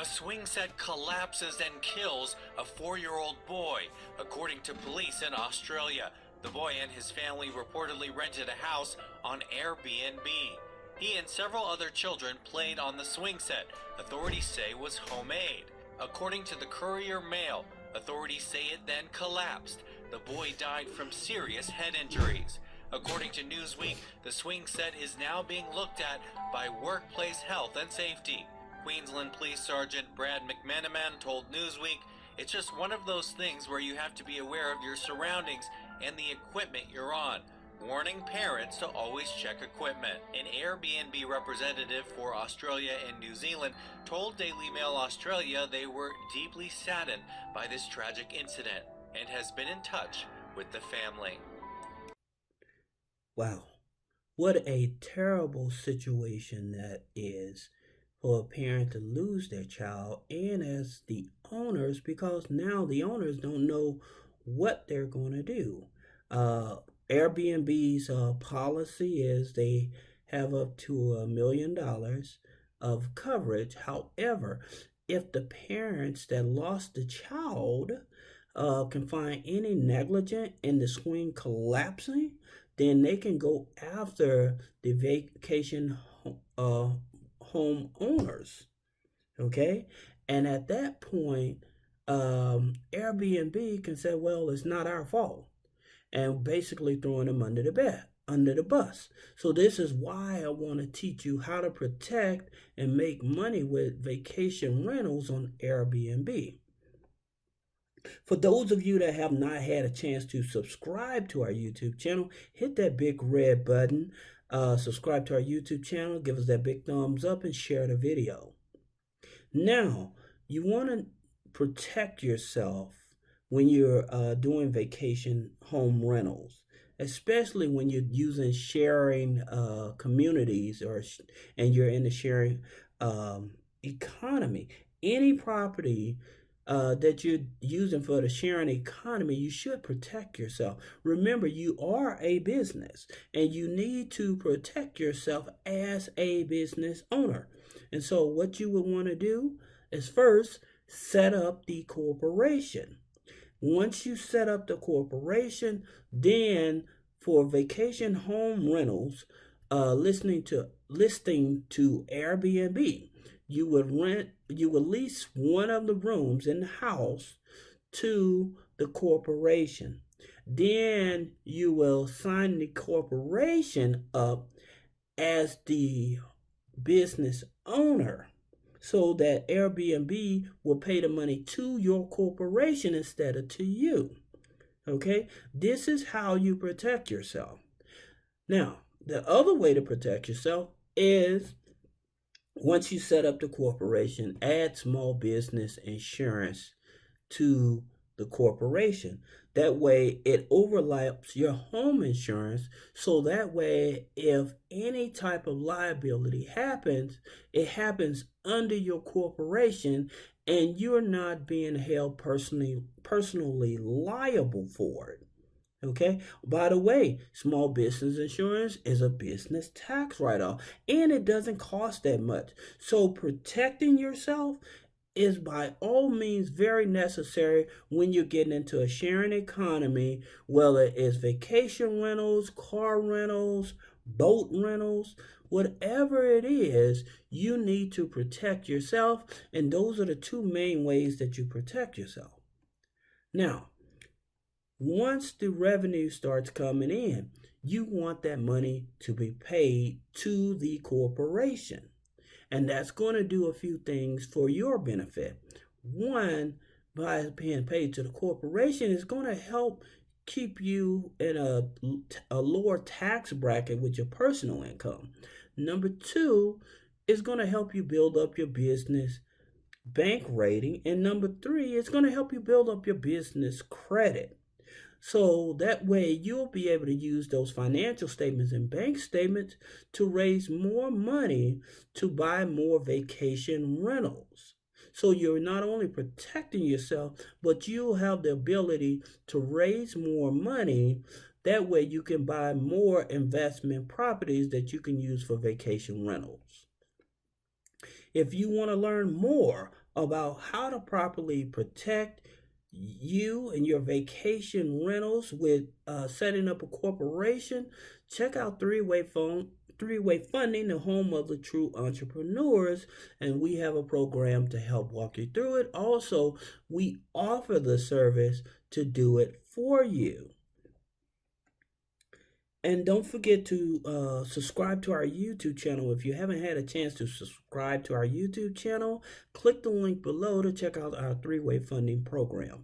A swing set collapses and kills a 4-year-old boy, according to police in Australia. The boy and his family reportedly rented a house on Airbnb. He and several other children played on the swing set. Authorities say was homemade. According to the Courier Mail, authorities say it then collapsed. The boy died from serious head injuries. According to Newsweek, the swing set is now being looked at by Workplace Health and Safety. Queensland Police Sergeant Brad McManaman told Newsweek, "It's just one of those things where you have to be aware of your surroundings and the equipment you're on," warning parents to always check equipment. An Airbnb representative for Australia and New Zealand told Daily Mail Australia they were deeply saddened by this tragic incident and has been in touch with the family. Wow, what a terrible situation that is for a parent to lose their child, and as the owners, because now the owners don't know what they're going to do. Airbnb's policy is they have up to $1 million of coverage. However, if the parents that lost the child can find any negligence in the swing collapsing, then they can go after the vacation home owners. Okay, and at that point, Airbnb can say, well, it's not our fault, and basically throwing them under the bus. So this is why I want to teach you how to protect and make money with vacation rentals on Airbnb. For those of you that have not had a chance to subscribe to our YouTube channel, hit that big red button. Subscribe to our YouTube channel, give us that big thumbs up, and share the video. Now, you want to protect yourself when you're doing vacation home rentals, especially when you're using sharing communities and you're in the sharing economy. Any property that you're using for the sharing economy, you should protect yourself. Remember, you are a business and you need to protect yourself as a business owner. And so what you would want to do is first set up the corporation. Once you set up the corporation, then for vacation home rentals, listing to Airbnb, you would lease one of the rooms in the house to the corporation. Then you will sign the corporation up as the business owner, so that Airbnb will pay the money to your corporation instead of to you. Okay, this is how you protect yourself. Now, the other way to protect yourself is, once you set up the corporation, add small business insurance to the corporation. That way it overlaps your home insurance, so that way if any type of liability happens, it happens under your corporation and you're not being held personally liable for it. Okay, by the way, small business insurance is a business tax write-off and it doesn't cost that much. So protecting yourself is by all means very necessary when you're getting into a sharing economy, whether it's vacation rentals, car rentals, boat rentals, whatever it is, you need to protect yourself. And those are the two main ways that you protect yourself. Now, once the revenue starts coming in, you want that money to be paid to the corporation. And that's going to do a few things for your benefit. One, by being paid to the corporation, is going to help keep you in a lower tax bracket with your personal income. Number two, is going to help you build up your business bank rating. And number three, it's going to help you build up your business credit. So that way you'll be able to use those financial statements and bank statements to raise more money to buy more vacation rentals. So you're not only protecting yourself, but you'll have the ability to raise more money. That way you can buy more investment properties that you can use for vacation rentals. If you want to learn more about how to properly protect you and your vacation rentals with setting up a corporation, check out Three-Way Funding, the home of the true entrepreneurs, and we have a program to help walk you through it. Also, we offer the service to do it for you. And don't forget to subscribe to our YouTube channel. If you haven't had a chance to subscribe to our YouTube channel, click the link below to check out our Three-Way Funding programs.